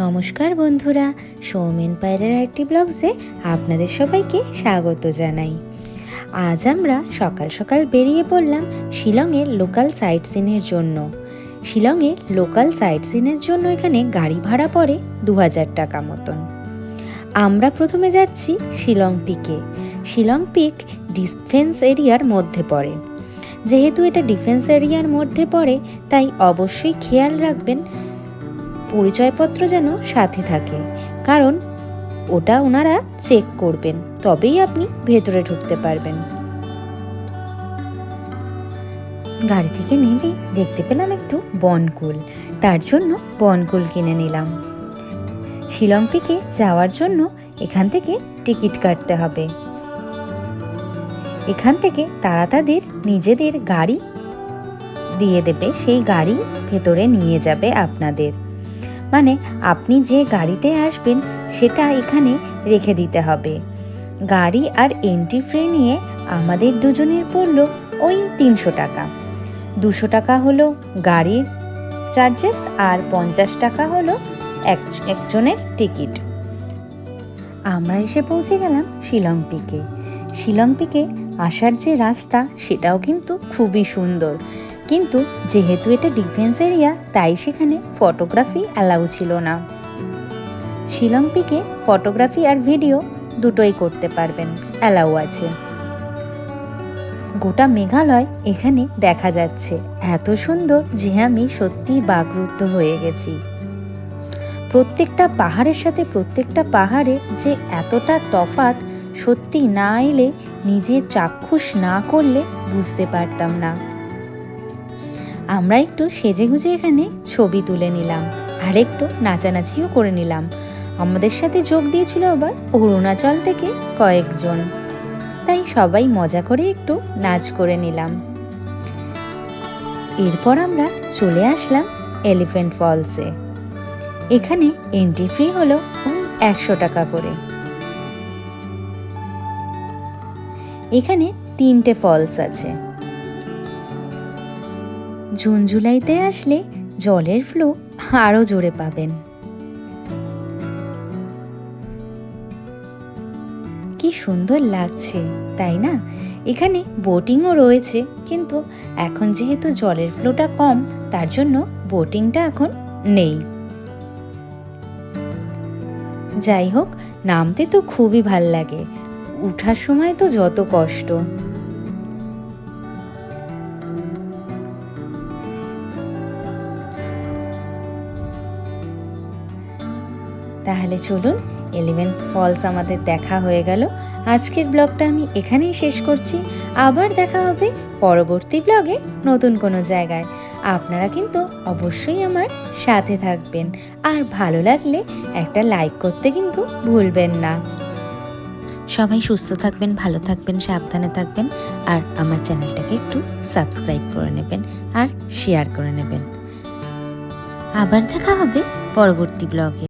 নমস্কার বন্ধুরা, সৌমেন পায়রার একটি ব্লগসে আপনাদের সবাইকে স্বাগত জানাই। আজ আমরা সকাল সকাল বেরিয়ে পড়লাম শিলংয়ের লোকাল সাইট সিনের জন্য। শিলংয়ের লোকাল সাইট সিনের জন্য এখানে গাড়ি ভাড়া পড়ে 2000 টাকা মতন। আমরা প্রথমে যাচ্ছি শিলং পিকে। শিলং পিক ডিফেন্স এরিয়ার মধ্যে পড়ে। যেহেতু এটা ডিফেন্স এরিয়ার মধ্যে পড়ে, তাই অবশ্যই খেয়াল রাখবেন পরিচয়পত্র যেন সাথে থাকে, কারণ ওটা ওনারা চেক করবেন, তবেই আপনি ভেতরে ঢুকতে পারবেন। গাড়ি থেকে নেমে দেখতে পেলাম একটু বনকুল, তার জন্য বনকুল কিনে নিলাম। শিলং পিকে যাওয়ার জন্য এখান থেকে টিকিট কাটতে হবে। এখান থেকে তারা তাদের নিজেদের গাড়ি দিয়ে দেবে, সেই গাড়ি ভেতরে নিয়ে যাবে আপনাদের। মানে আপনি যে গাড়িতে আসবেন সেটা এখানে রেখে দিতে হবে। গাড়ি আর এন্ট্রি ফি নিয়ে আমাদের দুজনের পড়ল ওই 300 টাকা। 200 টাকা হলো গাড়ির চার্জেস আর 50 টাকা হলো একজনের টিকিট। আমরা এসে পৌঁছে গেলাম শিলং পিকে। শিলং পিকে আসার যে রাস্তা সেটাও কিন্তু খুবই সুন্দর, কিন্তু যেহেতু এটা ডিফেন্স এরিয়া তাই সেখানে ফটোগ্রাফি অ্যালাউ ছিল না। শিলং পিকে ফটোগ্রাফি আর ভিডিও দুটোই করতে পারবেন, অ্যালাউ আছে। গোটা মেঘালয় এখানে দেখা যাচ্ছে, এত সুন্দর যে আমি সত্যিই বাকরুদ্ধ হয়ে গেছি। প্রত্যেকটা পাহাড়ের সাথে প্রত্যেকটা পাহাড়ে যে এতটা তফাৎ, সত্যি না এলে, নিজের চাক্ষুষ না করলে বুঝতে পারতাম না। আমরা একটু সেজেগুজে এখানে ছবি তুলে নিলাম আর একটু নাচানাচিও করে নিলাম। আমাদের সাথে যোগ দিয়েছিল আবার অরুণাচল থেকে কয়েকজন, তাই সবাই মজা করে একটু নাচ করে নিলাম। এরপর আমরা চলে আসলাম এলিফ্যান্ট ফলসে। এখানে এন্ট্রি ফি হলো 100 টাকা করে। এখানে 3টে ফলস আছে। জুন জুলাইতে আসলে জলের ফ্লো আরো জোরে পাবেন। কি সুন্দর লাগছে, তাই না? এখানে বোটিংও রয়েছে, কিন্তু এখন যেহেতু জলের ফ্লোটা কম, তার জন্য বোটিংটা এখন নেই। যাই হোক, নামতে তো খুবই ভাল লাগে, উঠার সময় তো যত কষ্ট। তাহলে চলুন, এলিফ্যান্ট ফলস আমাদের দেখা হয়ে গেল। আজকের ব্লগটা আমি এখানেই শেষ করছি। আবার দেখা হবে পরবর্তী ব্লগে নতুন কোনো জায়গায়। আপনারা কিন্তু অবশ্যই আমার সাথে থাকবেন, আর ভালো লাগলে একটা লাইক করতে কিন্তু ভুলবেন না। সবাই সুস্থ থাকবেন, ভালো থাকবেন, সাবধানে থাকবেন, আর আমার চ্যানেলটাকে একটু সাবস্ক্রাইব করে নেবেন আর শেয়ার করে নেবেন। আবার দেখা হবে পরবর্তী ব্লগে।